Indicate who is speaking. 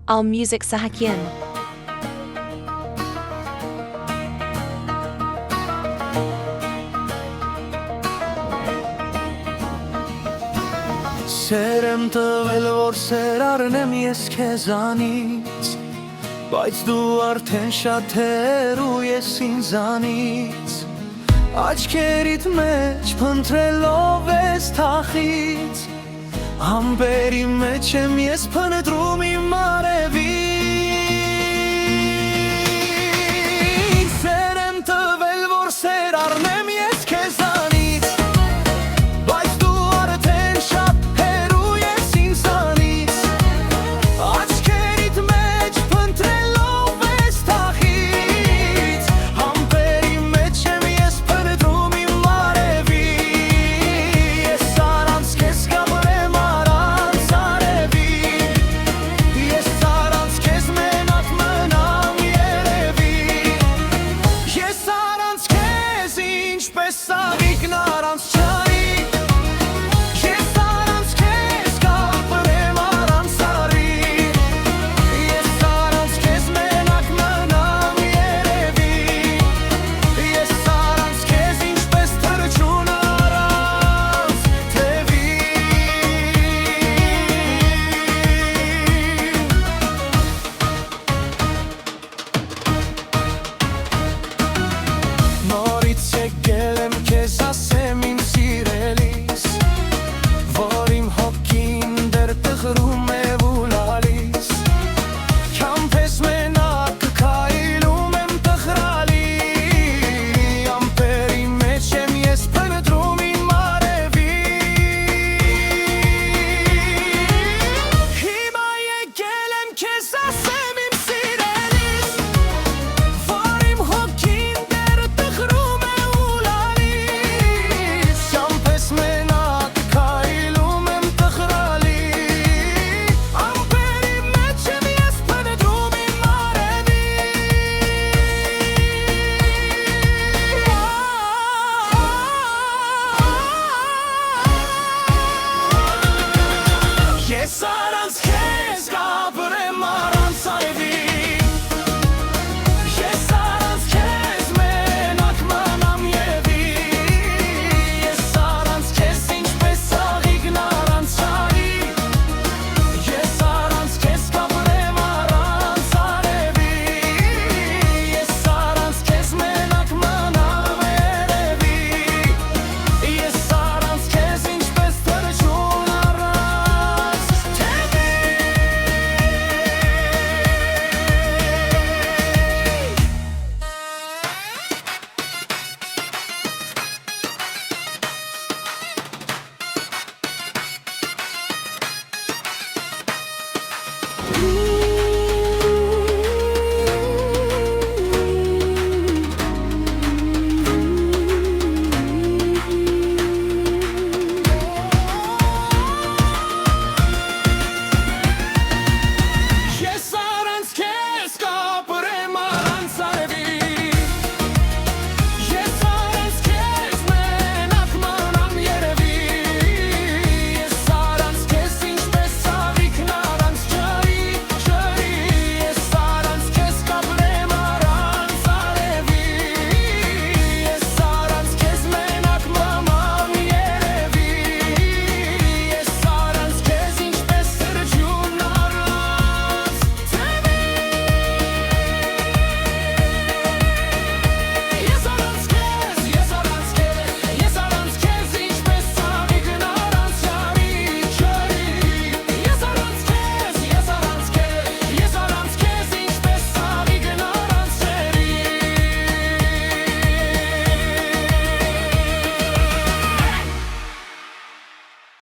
Speaker 1: All Music Sahakyan.
Speaker 2: Սերեմ տվել, որ սեր առնեմ ես քեզանից, բայց դու արդեն շատ հեռու ես ինձանից, աչքերիդ մեջ փնտրելով ես թախից, ամպերի մեջ եմ ես փնտրում իմ արևից, սերեմ տվել, որ սեր առնեմ ես քեզանից, բայց դու արդեն շատ հեռու ես ինձանից, աչքերիդ մեջ փնտրելով ես թախից, ամպերի մեջ եմ ես փնտրում իմ արևից, ես առանց քեզ կապրեմ առանց արևի, ես առանց քեզ մենակ մնամ երևի, ես առանց քեզ ինչպես աղիքն առանց չարի, ես առանց քեզ կապրեմ առանց արի, ես առանց քեզ մենակ մնամ երևի, ես առանց քեզ ինչպես թռչուն առանց թևի, նորից եկել եմ քեզ ասեմ իմ սիրելիս, որ իմ հոգին դեռ տխրում է ու լալիս, քամպես մենակ քայլում եմ տխրալի, ամպերի մեջ եմ ես փնտրում իմ արևի, հիմա եկել եմ քեզ ասեմ